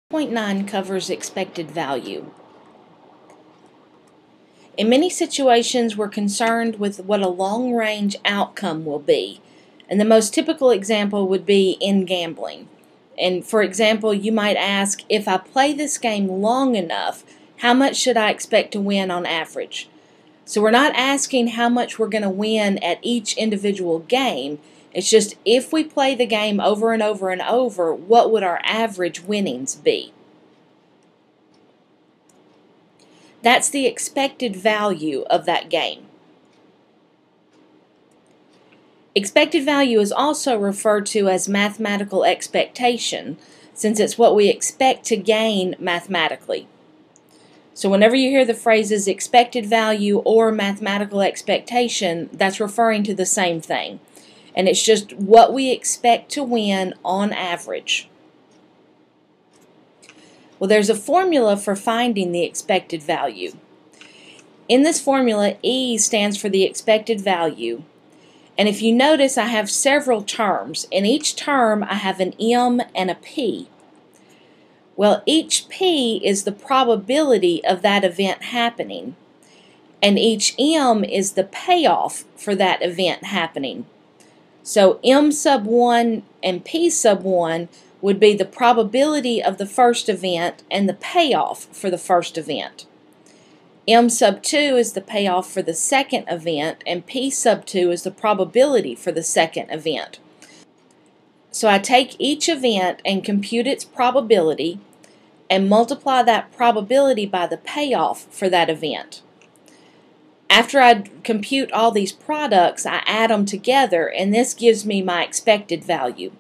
Point 9 covers expected value. In many situations, we're concerned with what a long-range outcome will be, and the most typical example would be in gambling. And for example, you might ask, if I play this game long enough, how much should I expect to win on average? So we're not asking how much we're going to win at each individual game. It's just if we play the game over and over and over, what would our average winnings be? That's the expected value of that game. Expected value is also referred to as mathematical expectation, since it's what we expect to gain mathematically. So whenever you hear the phrases expected value or mathematical expectation, that's referring to the same thing. And it's just what we expect to win on average. Well, there's a formula for finding the expected value. In this formula, E stands for the expected value. And if you notice, I have several terms. In each term, I have an M and a P. Well, each P is the probability of that event happening, and each M is the payoff for that event happening. So M sub 1 and P sub 1 would be the probability of the first event and the payoff for the first event. M sub 2 is the payoff for the second event, and P sub 2 is the probability for the second event. So I take each event and compute its probability and multiply that probability by the payoff for that event. After I compute all these products, I add them together, and this gives me my expected value.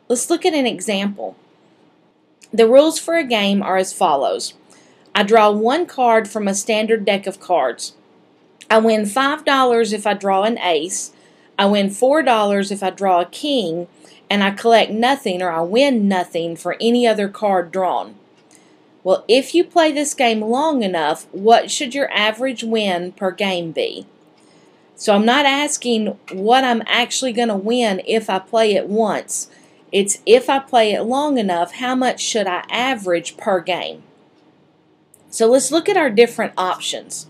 Let's look at an example. The rules for a game are as follows. I draw one card from a standard deck of cards. I win $5 if I draw an ace. I win $4 if I draw a king, and I collect nothing or I win nothing for any other card drawn. Well, if you play this game long enough, what should your average win per game be? So I'm not asking what I'm actually going to win if I play it once. It's if I play it long enough, how much should I average per game? So let's look at our different options.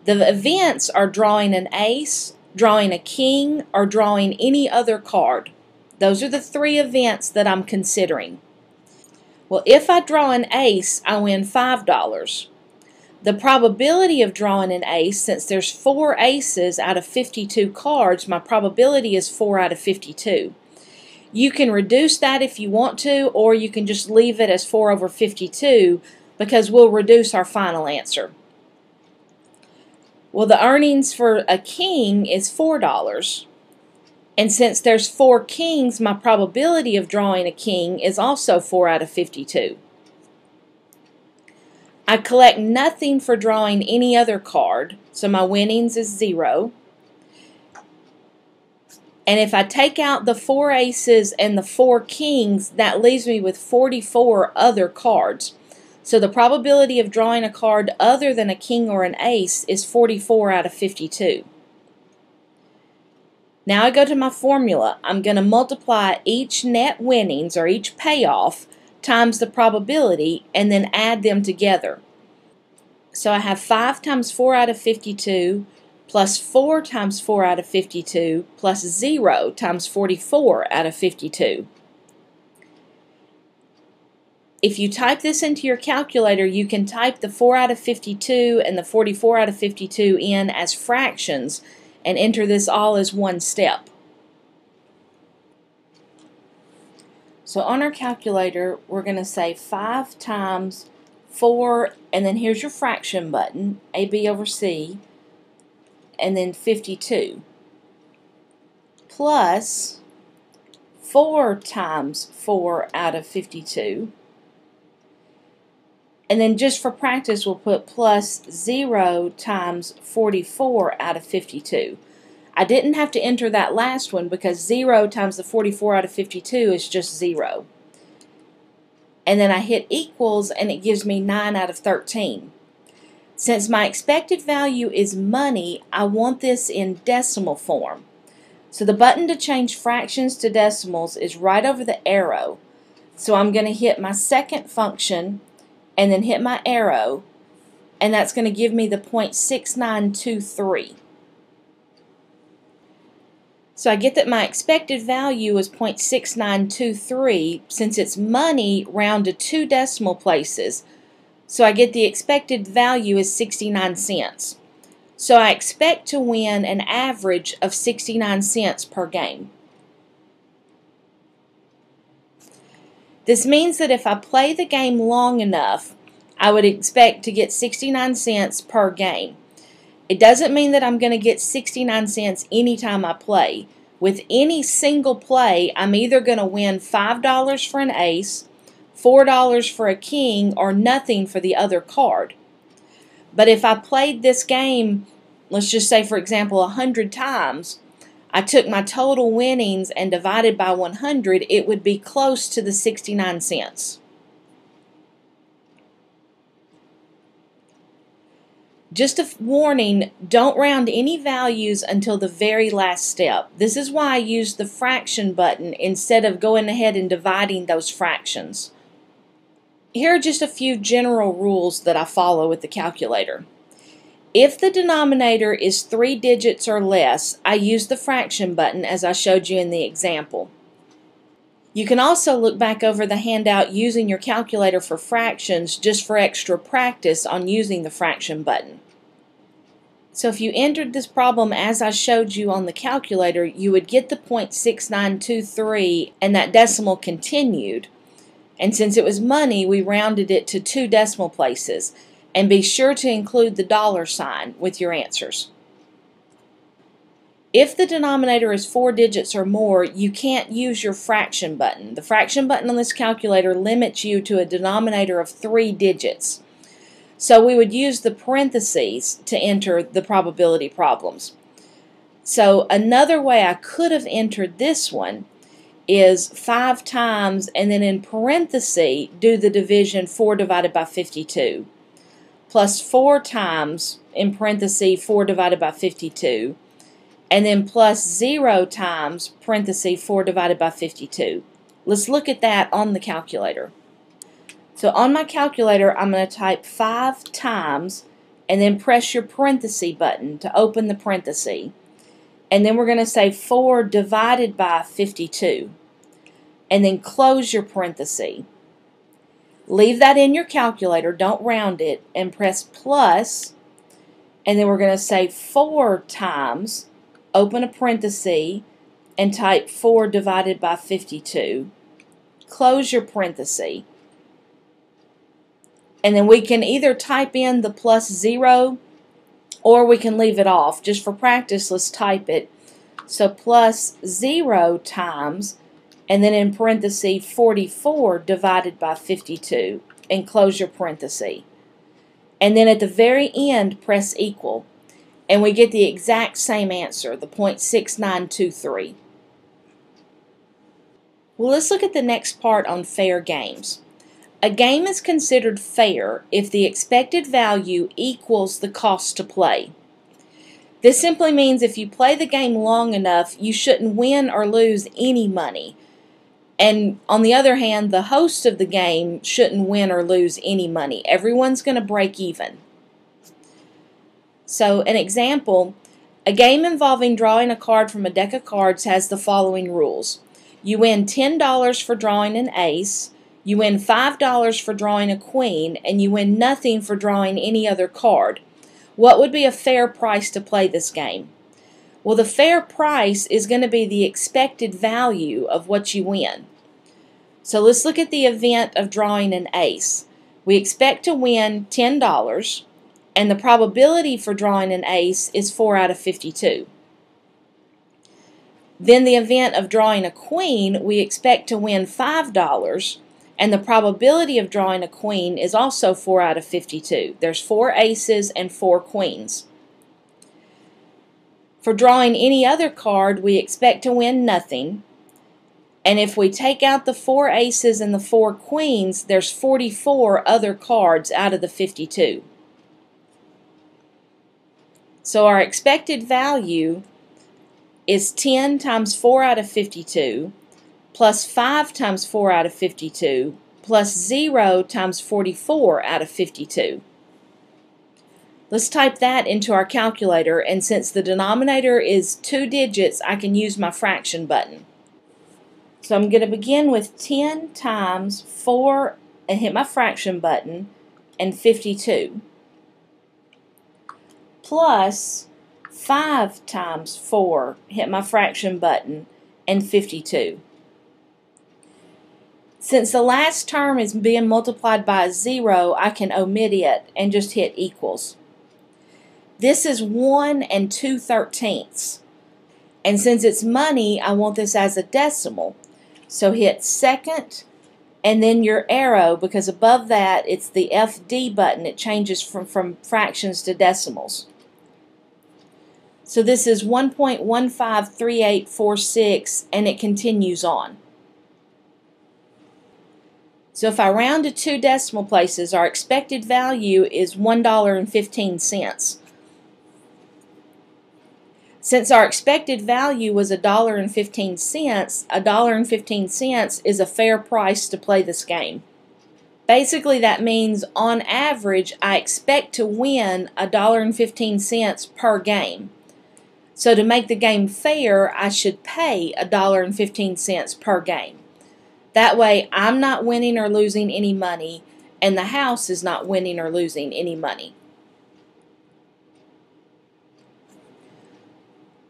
The events are drawing an ace, drawing a king, or drawing any other card. Those are the three events that I'm considering. Well, if I draw an ace, I win $5. The probability of drawing an ace, since there's 4 aces out of 52 cards, my probability is 4 out of 52. You can reduce that if you want to, or you can just leave it as 4 over 52, because we'll reduce our final answer. Well, the earnings for a king is $4. And since there's 4 kings, my probability of drawing a king is also 4 out of 52. I collect nothing for drawing any other card, so my winnings is 0. And if I take out the 4 aces and the 4 kings, that leaves me with 44 other cards. So the probability of drawing a card other than a king or an ace is 44 out of 52. Now I go to my formula. I'm going to multiply each net winnings, or each payoff, times the probability, and then add them together. So I have 5 times 4 out of 52, plus 4 times 4 out of 52, plus 0 times 44 out of 52. If you type this into your calculator, you can type the 4 out of 52 and the 44 out of 52 in as fractions and enter this all as one step. So on our calculator, we're going to say 5 times 4, and then here's your fraction button, AB over C, and then 52, plus 4 times 4 out of 52, and then just for practice, we'll put plus 0 times 44 out of 52. I didn't have to enter that last one because 0 times the 44 out of 52 is just 0. And then I hit equals, and it gives me 9 out of 13. Since my expected value is money, I want this in decimal form. So the button to change fractions to decimals is right over the arrow. So I'm going to hit my second function and then hit my arrow, and that's going to give me the 0.6923. So I get that my expected value is 0.6923 since it's money round to 2 decimal places. So I get the expected value is 69 cents. So I expect to win an average of 69 cents per game. This means that if I play the game long enough, I would expect to get 69 cents per game. It doesn't mean that I'm going to get 69 cents anytime I play. With any single play, I'm either going to win $5 for an ace, $4 for a king, or nothing for the other card. But if I played this game, let's just say for example 100 times, I took my total winnings and divided by 100, it would be close to the 69 cents. Just a warning, don't round any values until the very last step. This is why I use the fraction button instead of going ahead and dividing those fractions. Here are just a few general rules that I follow with the calculator. If the denominator is 3 digits or less, I use the fraction button as I showed you in the example. You can also look back over the handout using your calculator for fractions just for extra practice on using the fraction button. So if you entered this problem as I showed you on the calculator, you would get the 0.6923 and that decimal continued. And since it was money, we rounded it to 2 decimal places. And be sure to include the $sign with your answers. If the denominator is 4 digits or more, you can't use your fraction button. The fraction button on this calculator limits you to a denominator of 3 digits. So we would use the parentheses to enter the probability problems. So another way I could have entered this one is 5 times and then in parentheses do the division 4 divided by 52. Plus 4 times, in parentheses, 4 divided by 52, and then plus 0 times, parentheses, 4 divided by 52. Let's look at that on the calculator. So on my calculator, I'm going to type 5 times, and then press your parentheses button to open the parentheses. And then we're going to say 4 divided by 52, and then close your parentheses. Leave that in your calculator, don't round it, and press plus, and then we're going to say 4 times, open a parenthesis, and type 4 divided by 52. Close your parenthesis. And then we can either type in the plus 0, or we can leave it off. Just for practice, let's type it. So plus 0 times, and then in parentheses 44 divided by 52, and close your parenthesis. And then at the very end, press equal, and we get the exact same answer, the 0.6923. Well, let's look at the next part on fair games. A game is considered fair if the expected value equals the cost to play. This simply means if you play the game long enough, you shouldn't win or lose any money. And on the other hand, the host of the game shouldn't win or lose any money. Everyone's going to break even. So an example, a game involving drawing a card from a deck of cards has the following rules. You win $10 for drawing an ace, you win $5 for drawing a queen, and you win nothing for drawing any other card. What would be a fair price to play this game? Well, the fair price is going to be the expected value of what you win. So let's look at the event of drawing an ace. We expect to win $10, and the probability for drawing an ace is 4 out of 52. Then the event of drawing a queen, we expect to win $5, and the probability of drawing a queen is also 4 out of 52. There's 4 aces and 4 queens. For drawing any other card, we expect to win nothing. And if we take out the 4 aces and the 4 queens, there's 44 other cards out of the 52. So our expected value is 10 times 4 out of 52 plus 5 times 4 out of 52 plus 0 times 44 out of 52. Let's type that into our calculator, and since the denominator is 2 digits, I can use my fraction button. So I'm going to begin with 10 times 4 and hit my fraction button and 52 plus 5 times 4, hit my fraction button, and 52. Since the last term is being multiplied by a 0, I can omit it and just hit equals. This is 1 2/13. And since it's money, I want this as a decimal. So hit second and then your arrow, because above that it's the FD button. It changes from fractions to decimals. So this is 1.153846, and it continues on. So if I round to 2 decimal places, our expected value is $1.15. Since our expected value was $1.15, $1.15 is a fair price to play this game. Basically, that means on average I expect to win $1.15 per game. So to make the game fair, I should pay $1.15 per game. That way I'm not winning or losing any money, and the house is not winning or losing any money.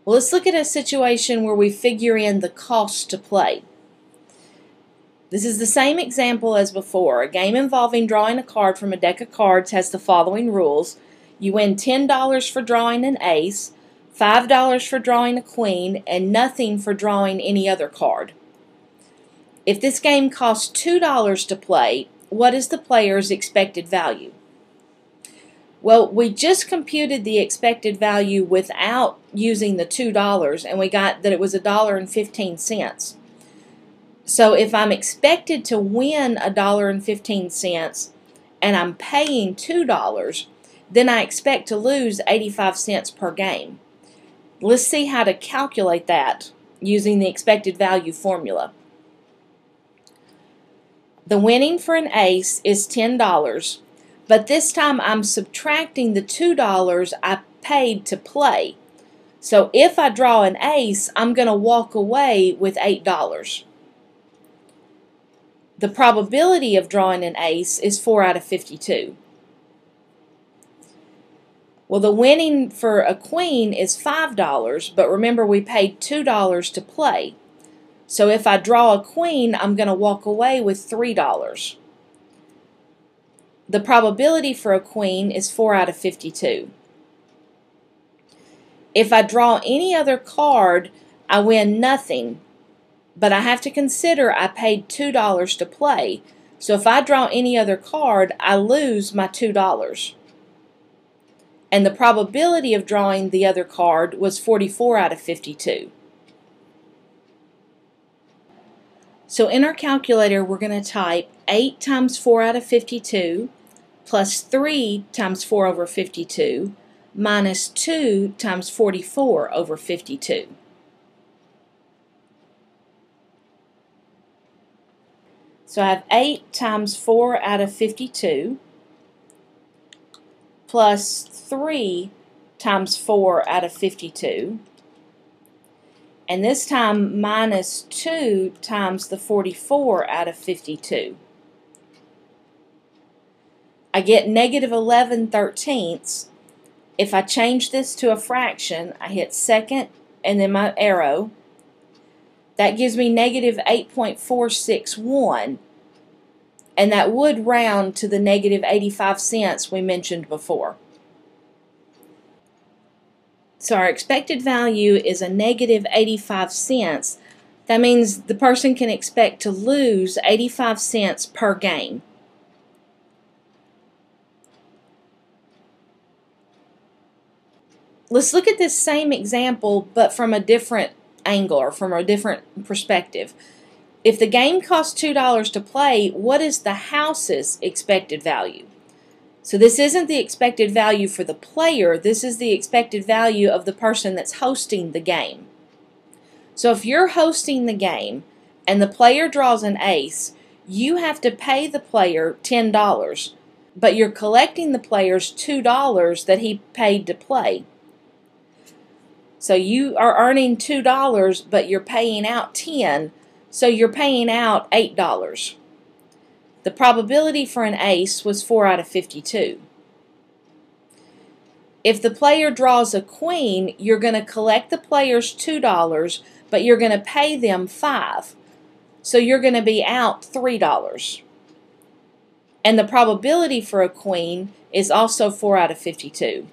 Well, let's look at a situation where we figure in the cost to play. This is the same example as before. A game involving drawing a card from a deck of cards has the following rules. You win $10 for drawing an ace, $5 for drawing a queen, and nothing for drawing any other card. If this game costs $2 to play, what is the player's expected value? Well, we just computed the expected value without using the $2, and we got that it was $1.15. So if I'm expected to win $1.15 and I'm paying $2, then I expect to lose 85 cents per game. Let's see how to calculate that using the expected value formula. The winning for an ace is $10, but this time I'm subtracting the $2 I paid to play. So if I draw an ace, I'm going to walk away with $8. The probability of drawing an ace is 4 out of 52. Well, the winning for a queen is $5, but remember we paid $2 to play. So if I draw a queen, I'm going to walk away with $3. The probability for a queen is 4 out of 52. If I draw any other card, I win nothing, but I have to consider I paid $2 to play. So if I draw any other card, I lose my $2. And the probability of drawing the other card was 44 out of 52. So in our calculator, we're going to type 8 times 4 out of 52 plus 3 times 4 over 52 minus 2 times 44 over 52. So I have 8 times 4 out of 52 plus 3 times 4 out of 52. And this time minus 2 times the 44 out of 52. I get negative 11/13. If I change this to a fraction, I hit second and then my arrow. That gives me negative 8.461. And that would round to the negative 85 cents we mentioned before. So our expected value is a negative 85 cents. That means the person can expect to lose 85 cents per game. Let's look at this same example, but from a different angle or from a different perspective. If the game costs $2 to play, what is the house's expected value? So this isn't the expected value for the player, this is the expected value of the person that's hosting the game. So if you're hosting the game and the player draws an ace, you have to pay the player $10, but you're collecting the player's $2 that he paid to play. So you are earning $2, but you're paying out $10, so you're paying out $8. The probability for an ace was 4 out of 52. If the player draws a queen, you're going to collect the player's $2, but you're going to pay them $5. So you're going to be out $3. And the probability for a queen is also 4 out of 52.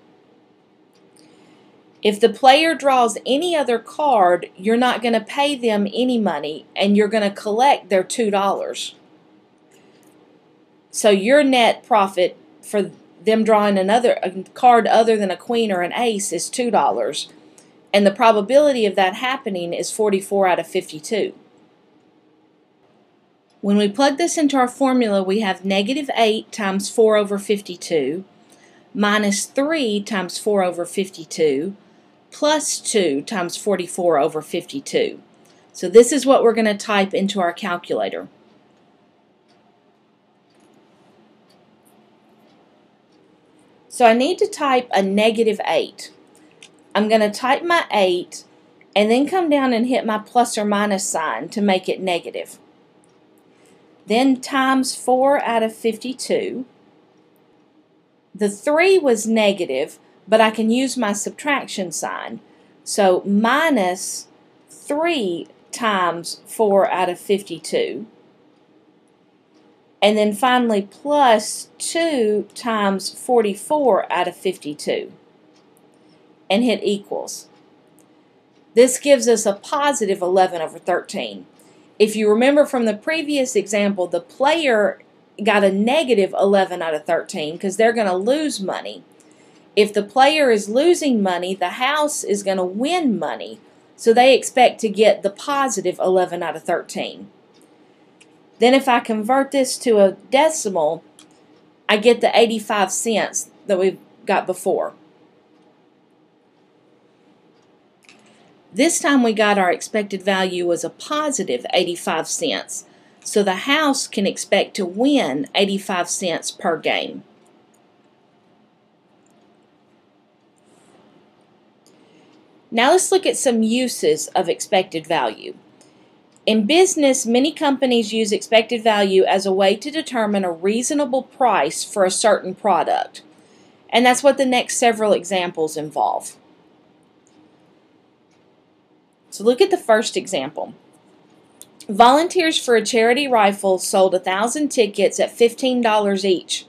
If the player draws any other card, you're not going to pay them any money, and you're going to collect their $2. So your net profit for them drawing a card other than a queen or an ace is $2, and the probability of that happening is 44 out of 52. When we plug this into our formula, we have -8 times 4 over 52 minus 3 times 4 over 52 plus 2 times 44 over 52. So this is what we're going to type into our calculator. So I need to type a -8. I'm going to type my 8 and then come down and hit my plus or minus sign to make it negative. Then times 4 out of 52. The 3 was negative, but I can use my subtraction sign. So minus 3 times 4 out of 52. And then finally plus 2 times 44 out of 52. And hit equals. This gives us a positive 11 over 13. If you remember from the previous example, the player got a negative 11 out of 13 because they're going to lose money. If the player is losing money, the house is going to win money. So they expect to get the positive 11 out of 13. Then if I convert this to a decimal, I get the 85 cents that we've got before. This time we got our expected value was a positive 85 cents. So the house can expect to win 85 cents per game. Now let's look at some uses of expected value. In business, many companies use expected value as a way to determine a reasonable price for a certain product. And that's what the next several examples involve. So look at the first example. Volunteers for a charity rifle sold 1,000 tickets at $15 each.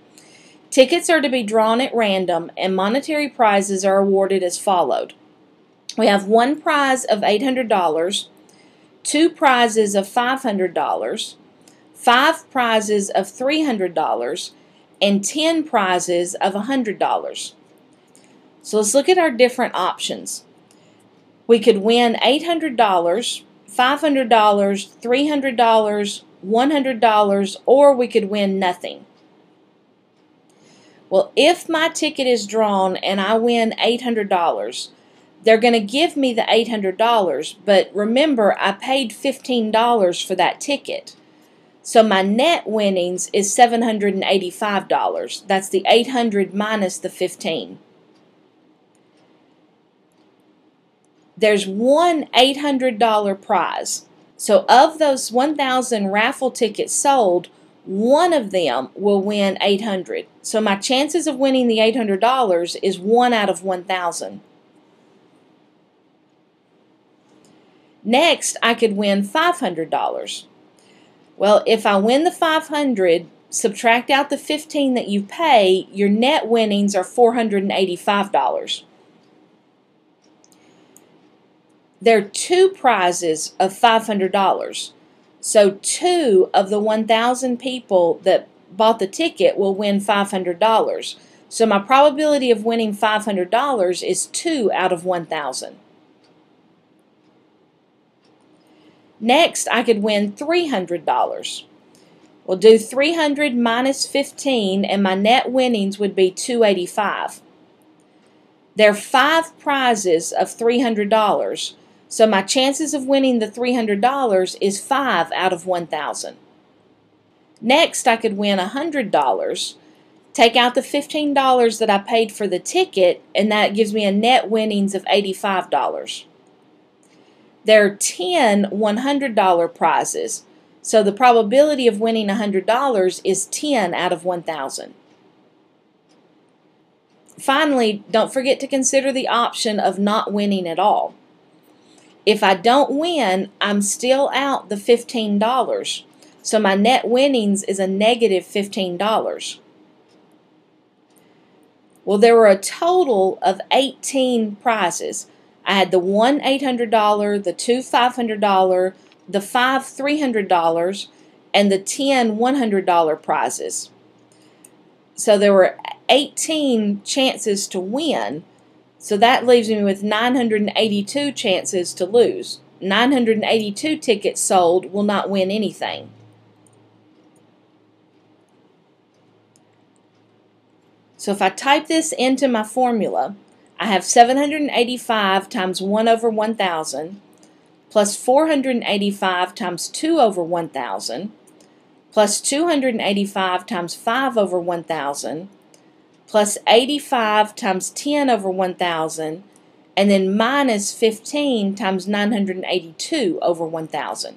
Tickets are to be drawn at random, and monetary prizes are awarded as followed. We have one prize of $800, two prizes of $500, 5 prizes of $300, and 10 prizes of $100. So let's look at our different options. We could win $800, $500, $300, $100, or we could win nothing. Well, if my ticket is drawn and I win $800, they're going to give me the $800, but remember, I paid $15 for that ticket. So my net winnings is $785. That's the $800 minus the $15. There's one $800 prize. So of those 1,000 raffle tickets sold, one of them will win $800. So my chances of winning the $800 is 1 out of 1,000. Next, I could win $500. Well, if I win the $500, subtract out the $15 that you pay, your net winnings are $485. There are 2 prizes of $500. So 2 of the 1,000 people that bought the ticket will win $500. So my probability of winning $500 is 2 out of 1,000. Next, I could win $300. We'll do 300 minus 15, and my net winnings would be $285. There are 5 prizes of $300. So my chances of winning the $300 is 5 out of 1,000. Next, I could win $100, take out the $15 that I paid for the ticket, and that gives me a net winnings of $85. There are 10 $100 prizes, so the probability of winning $100 is 10 out of 1,000. Finally, don't forget to consider the option of not winning at all. If I don't win, I'm still out the $15, so my net winnings is a negative $15. Well, there were a total of 18 prizes. I had the one $800, the two $500, the five $300, and the 10 $100 prizes. So there were 18 chances to win, so that leaves me with 982 chances to lose. 982 tickets sold will not win anything. So if I type this into my formula, I have 785 times 1 over 1,000 plus 485 times 2 over 1,000 plus 285 times 5 over 1,000 plus 85 times 10 over 1,000, and then minus 15 times 982 over 1,000.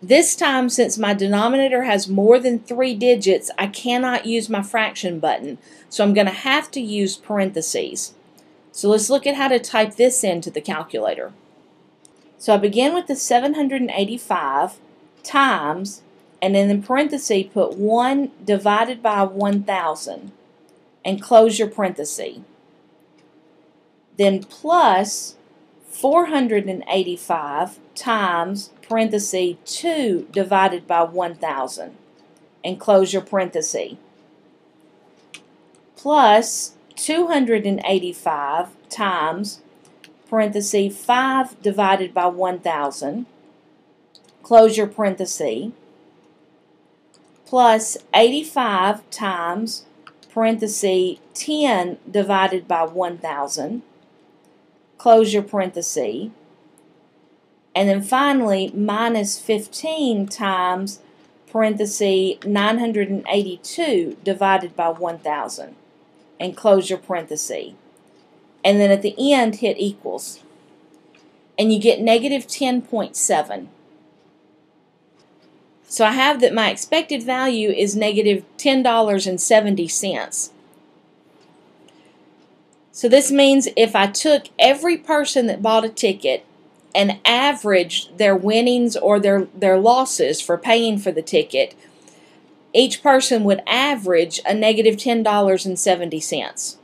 This time, since my denominator has more than 3 digits, I cannot use my fraction button, so I'm going to have to use parentheses. So let's look at how to type this into the calculator. So I begin with the 785 times, and then in parentheses put 1 divided by 1,000 and close your parenthesis. Then plus 485 times parenthesis 2 divided by 1,000 and close your parenthesis. Plus 285 times parenthesis 5 divided by 1,000, close your parenthesis, plus 85 times parenthesis 10 divided by 1,000, close your parenthesis, and then finally minus 15 times parenthesis 982 divided by 1,000 and close your parenthesis. And then at the end hit equals. And you get negative 10.7. So I have that my expected value is negative $10.70. So this means if I took every person that bought a ticket and averaged their winnings or their losses for paying for the ticket, each person would average a negative $10.70.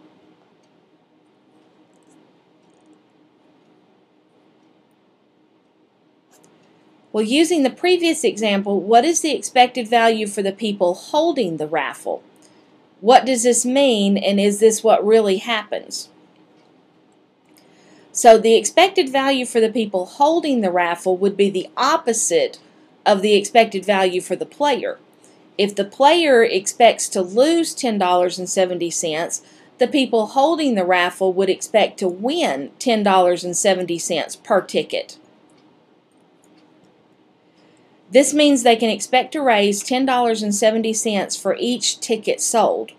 Well, using the previous example, what is the expected value for the people holding the raffle? What does this mean, and is this what really happens? So the expected value for the people holding the raffle would be the opposite of the expected value for the player. If the player expects to lose $10.70, the people holding the raffle would expect to win $10.70 per ticket. This means they can expect to raise $10.70 for each ticket sold.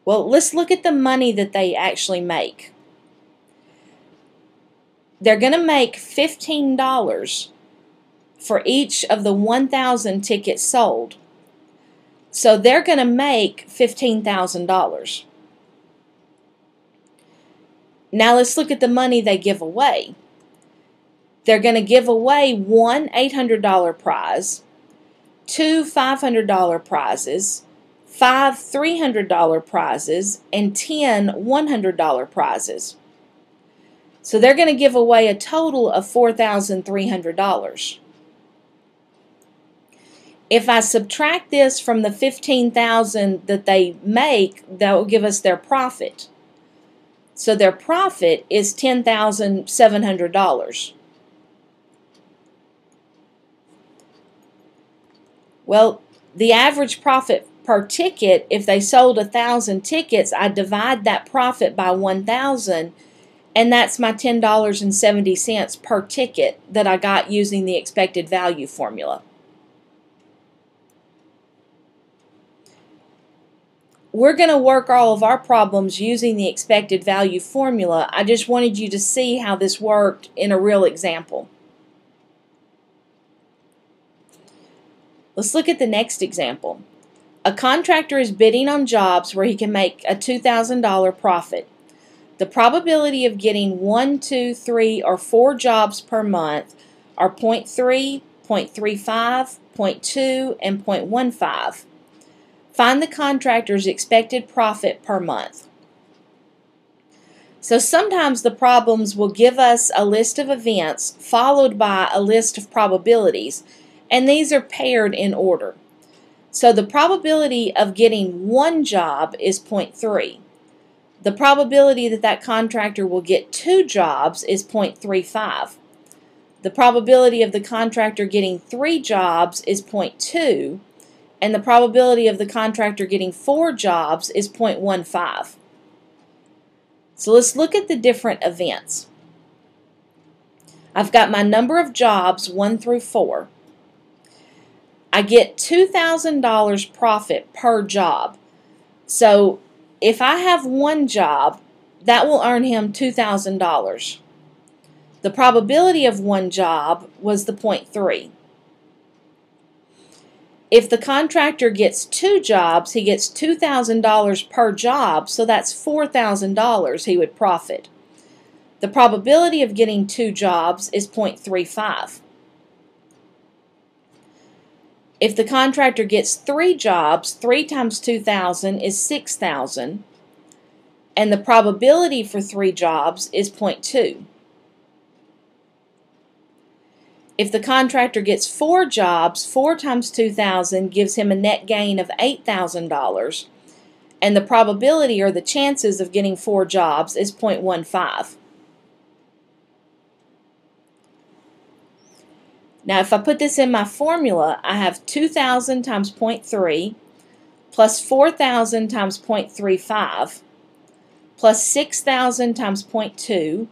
Well, let's look at the money that they actually make. They're going to make $15 for each of the 1,000 tickets sold. So they're going to make $15,000. Now let's look at the money they give away. They're going to give away one $800 prize, two $500 prizes, 5 $300 prizes, and 10 $100 prizes. So they're going to give away a total of $4,300. If I subtract this from the $15,000 that they make, that will give us their profit. So their profit is $10,700. Well, the average profit per ticket, if they sold 1,000 tickets, I divide that profit by 1,000, and that's my $10.70 per ticket that I got using the expected value formula. We're going to work all of our problems using the expected value formula. I just wanted you to see how this worked in a real example. Let's look at the next example. A contractor is bidding on jobs where he can make a $2,000 profit. The probability of getting 1, 2, 3, or 4 jobs per month are 0.3, 0.35, 0.2, and 0.15. Find the contractor's expected profit per month. So sometimes the problems will give us a list of events followed by a list of probabilities, and these are paired in order. So the probability of getting 1 job is 0.3. The probability that that contractor will get 2 jobs is 0.35. The probability of the contractor getting 3 jobs is 0.2. And the probability of the contractor getting 4 jobs is 0.15. So let's look at the different events. I've got my number of jobs 1 through 4. I get $2,000 profit per job. So if I have 1 job, that will earn him $2,000. The probability of 1 job was the 0.3. If the contractor gets 2 jobs, he gets $2,000 per job, so that's $4,000 he would profit. The probability of getting 2 jobs is 0.35. If the contractor gets 3 jobs, 3 times 2,000 is 6,000, and the probability for 3 jobs is 0.2. If the contractor gets 4 jobs, 4 times 2,000 gives him a net gain of $8,000, and the probability or the chances of getting 4 jobs is 0.15. Now if I put this in my formula, I have 2,000 times 0.3 plus 4,000 times 0.35 plus 6,000 times 0.2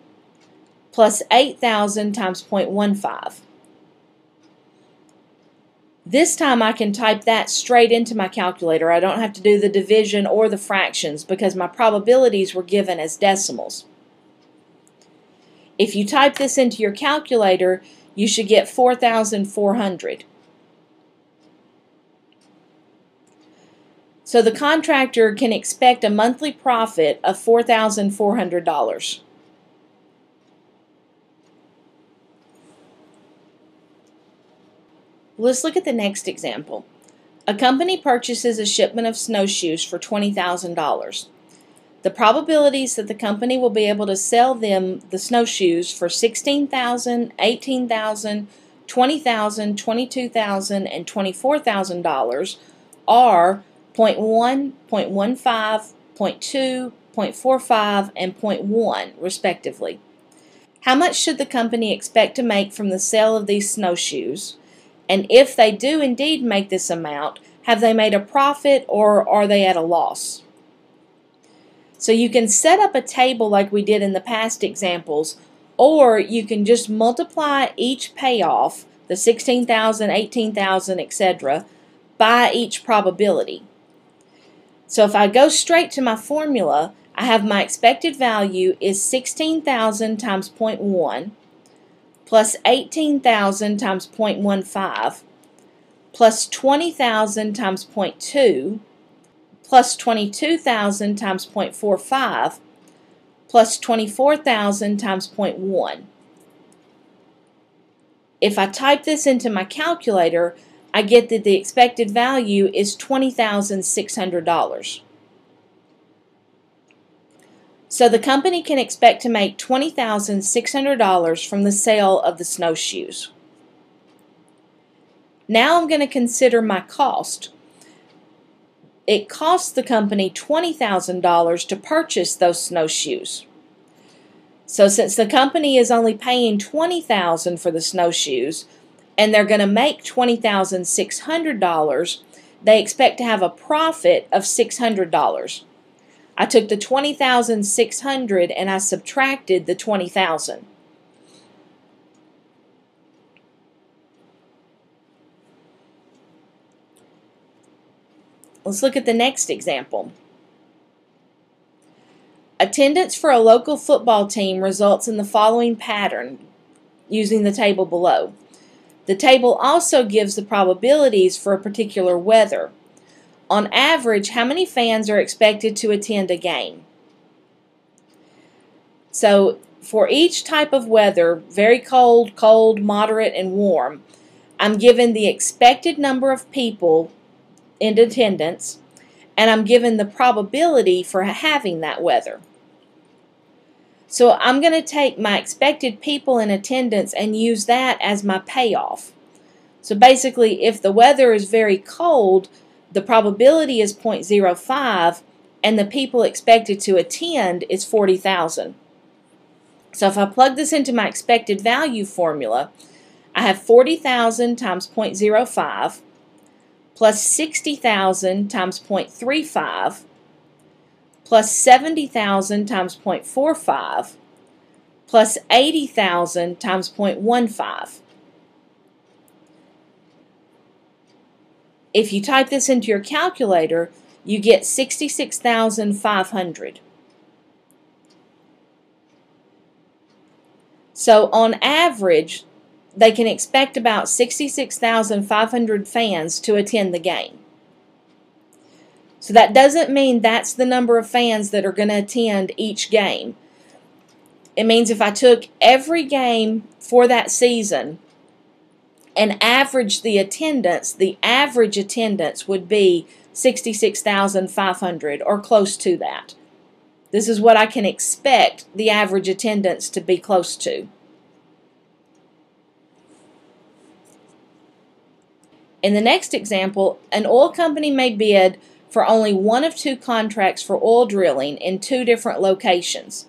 plus 8,000 times 0.15. This time I can type that straight into my calculator. I don't have to do the division or the fractions because my probabilities were given as decimals. If you type this into your calculator, you should get 4,400. So the contractor can expect a monthly profit of $4,400. Let's look at the next example. A company purchases a shipment of snowshoes for $20,000. The probabilities that the company will be able to sell them the snowshoes for $16,000, $18,000, $20,000, $22,000, and $24,000 are 0.1, 0.15, 0.2, 0.45, and 0.1, respectively. How much should the company expect to make from the sale of these snowshoes? And if they do indeed make this amount, have they made a profit or are they at a loss? So you can set up a table like we did in the past examples, or you can just multiply each payoff, the $16,000, $18,000, etc., by each probability. So if I go straight to my formula, I have my expected value is 16,000 times 0.1 plus 18,000 times 0.15 plus 20,000 times 0.2 plus 22,000 times 0.45 plus 24,000 times 0.1. If I type this into my calculator, I get that the expected value is $20,600. So the company can expect to make $20,600 from the sale of the snowshoes. Now I'm going to consider my cost. It costs the company $20,000 to purchase those snowshoes. So since the company is only paying $20,000 for the snowshoes, and they're going to make $20,600, they expect to have a profit of $600. I took the $20,600 and I subtracted the $20,000. Let's look at the next example. Attendance for a local football team results in the following pattern using the table below. The table also gives the probabilities for a particular weather. On average, how many fans are expected to attend a game? So for each type of weather, very cold, cold, moderate, and warm, I'm given the expected number of people in attendance, and I'm given the probability for having that weather. So I'm going to take my expected people in attendance and use that as my payoff. So basically, if the weather is very cold, the probability is 0.05, and the people expected to attend is 40,000. So if I plug this into my expected value formula, I have 40,000 times 0.05 plus 60,000 times 0.35 plus 70,000 times 0.45 plus 80,000 times 0.15. If you type this into your calculator, you get 66,500. So on average, they can expect about 66,500 fans to attend the game. So that doesn't mean that's the number of fans that are going to attend each game. It means if I took every game for that season and averaged the attendance, the average attendance would be 66,500 or close to that. This is what I can expect the average attendance to be close to. In the next example, an oil company may bid for only one of two contracts for oil drilling in two different locations.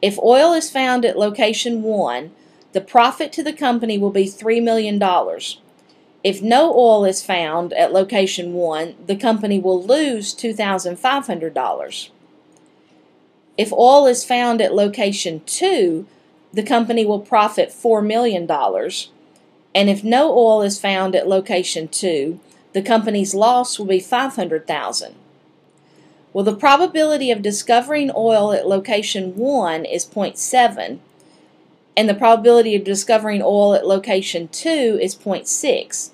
If oil is found at location 1, the profit to the company will be $3 million. If no oil is found at location 1, the company will lose $2,500. If oil is found at location 2, the company will profit $4 million. And if no oil is found at location 2, the company's loss will be $500,000. Well, the probability of discovering oil at location 1 is 0.7, and the probability of discovering oil at location 2 is 0.6.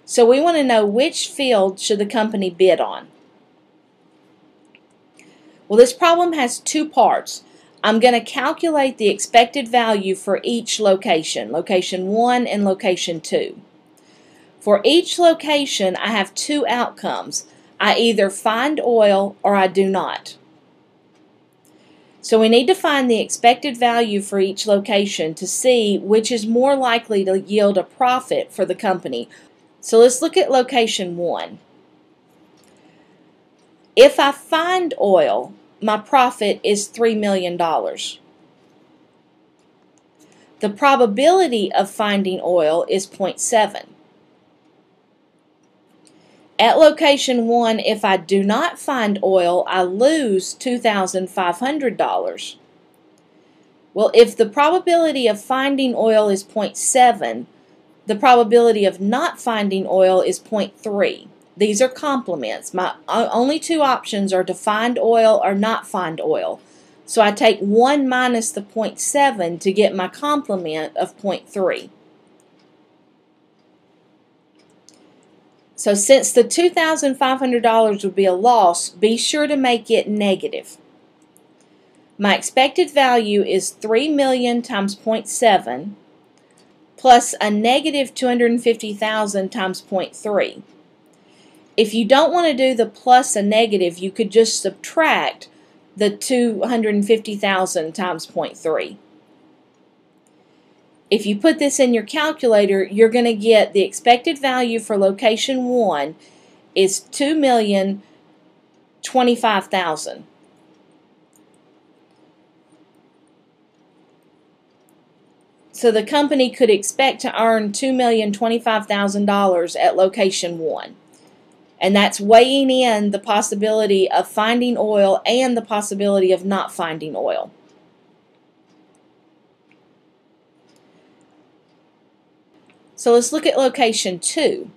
So we want to know which field should the company bid on. Well, this problem has two parts. I'm going to calculate the expected value for each location, location 1 and location 2. For each location, I have two outcomes. I either find oil or I do not. So we need to find the expected value for each location to see which is more likely to yield a profit for the company. So let's look at location 1. If I find oil, my profit is $3 million. The probability of finding oil is 0.7. At location 1, if I do not find oil, I lose $2,500. Well, if the probability of finding oil is 0.7, the probability of not finding oil is 0.3. These are complements. My only two options are to find oil or not find oil. So I take 1 minus the 0.7 to get my complement of 0.3. So since the $2,500 would be a loss, be sure to make it negative. My expected value is 3 million times 0.7 plus a negative 250,000 times 0.3. If you don't want to do the plus a negative, you could just subtract the 250,000 times 0.3. If you put this in your calculator, you're going to get the expected value for location 1 is $2,025,000. So the company could expect to earn $2,025,000 at location 1. And that's weighing in the possibility of finding oil and the possibility of not finding oil. So let's look at location 2.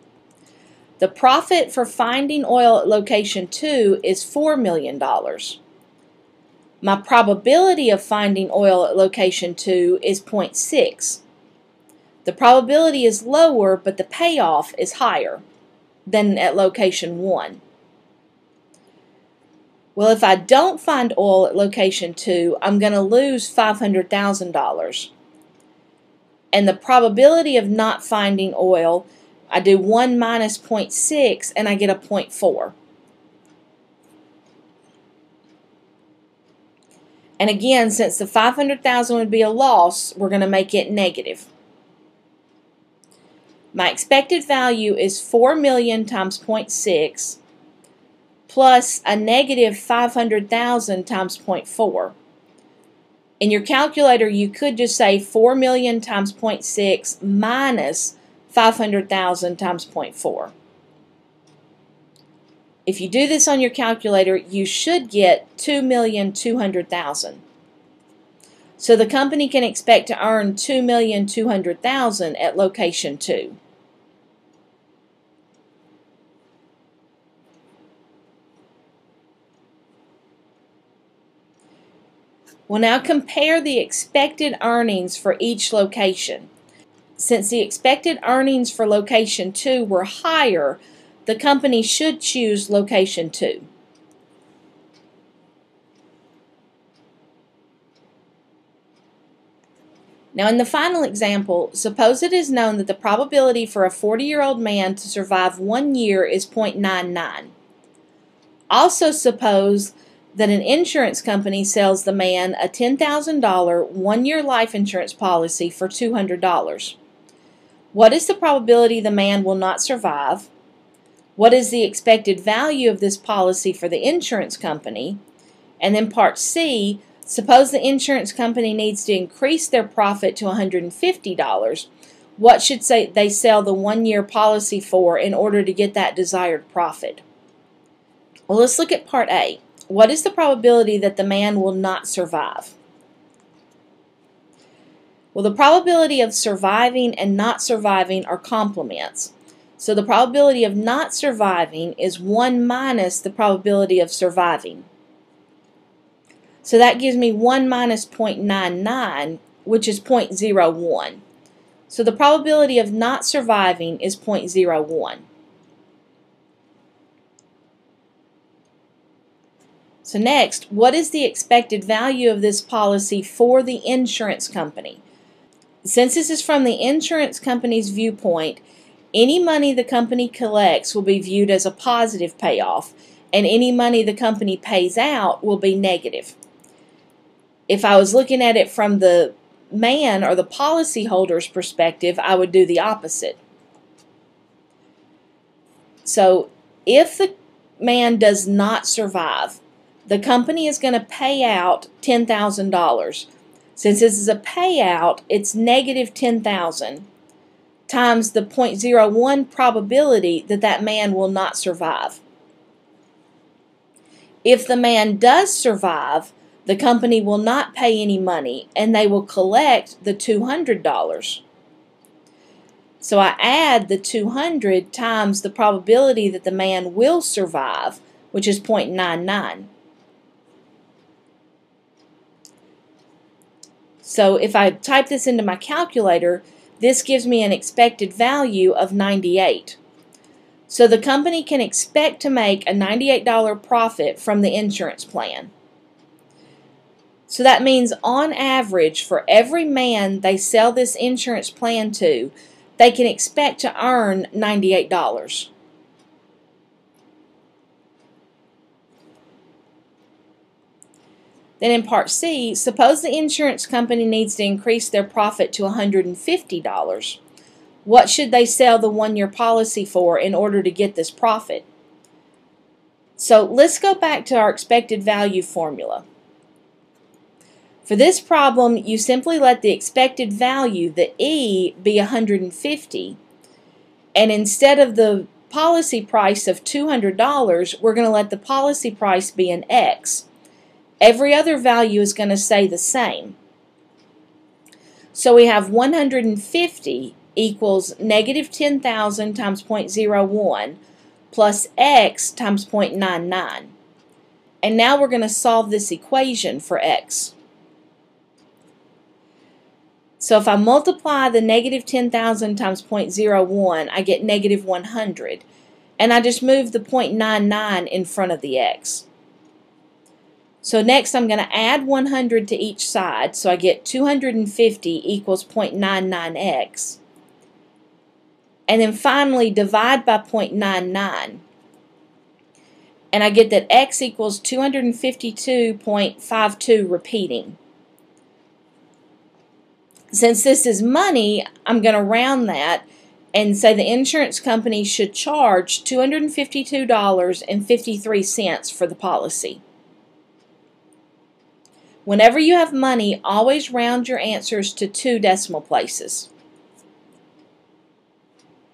The profit for finding oil at location 2 is $4 million. My probability of finding oil at location 2 is 0.6. The probability is lower, but the payoff is higher than at location 1. Well, if I don't find oil at location 2, I'm going to lose $500,000. And the probability of not finding oil, I do 1 minus 0.6 and I get a 0.4. And again, since the $500,000 would be a loss, we're going to make it negative. My expected value is 4 million times 0.6 plus a negative 500,000 times 0.4. In your calculator, you could just say 4 million times 0.6 minus 500,000 times 0.4. If you do this on your calculator, you should get 2,200,000. So the company can expect to earn 2,200,000 at location 2. We'll now compare the expected earnings for each location. Since the expected earnings for location 2 were higher, the company should choose location 2. Now in the final example, suppose it is known that the probability for a 40-year-old man to survive 1 year is 0.99. Also suppose that an insurance company sells the man a $10,000 one-year life insurance policy for $200. What is the probability the man will not survive? What is the expected value of this policy for the insurance company? And then part C, suppose the insurance company needs to increase their profit to $150. What should they sell the one-year policy for in order to get that desired profit? Well, let's look at part A. What is the probability that the man will not survive? Well, the probability of surviving and not surviving are complements. So the probability of not surviving is 1 minus the probability of surviving. So that gives me 1 minus 0.99, which is 0.01. So the probability of not surviving is 0.01. So next, what is the expected value of this policy for the insurance company? Since this is from the insurance company's viewpoint, any money the company collects will be viewed as a positive payoff, and any money the company pays out will be negative. If I was looking at it from the man or the policyholder's perspective, I would do the opposite. So if the man does not survive, the company is going to pay out $10,000. Since this is a payout, it's negative $10,000 times the 0.01 probability that that man will not survive. If the man does survive, the company will not pay any money and they will collect the $200. So I add the 200 times the probability that the man will survive, which is 0.99. So if I type this into my calculator, this gives me an expected value of 98. So the company can expect to make a $98 profit from the insurance plan. So that means on average, for every man they sell this insurance plan to, they can expect to earn $98. Then in part C, suppose the insurance company needs to increase their profit to $150. What should they sell the one-year policy for in order to get this profit? So let's go back to our expected value formula. For this problem, you simply let the expected value, the E, be 150, and instead of the policy price of $200, we're going to let the policy price be an X. Every other value is going to stay the same. So we have 150 equals negative 10,000 times 0.01 plus X times 0.99. And now we're going to solve this equation for X. So if I multiply the negative 10,000 times 0.01, I get negative 100. And I just move the 0.99 in front of the X. So next I'm going to add 100 to each side, so I get 250 equals 0.99x. And then finally divide by 0.99. And I get that x equals 252.52 repeating. Since this is money, I'm going to round that and say the insurance company should charge $252.53 for the policy. Whenever you have money, always round your answers to 2 decimal places.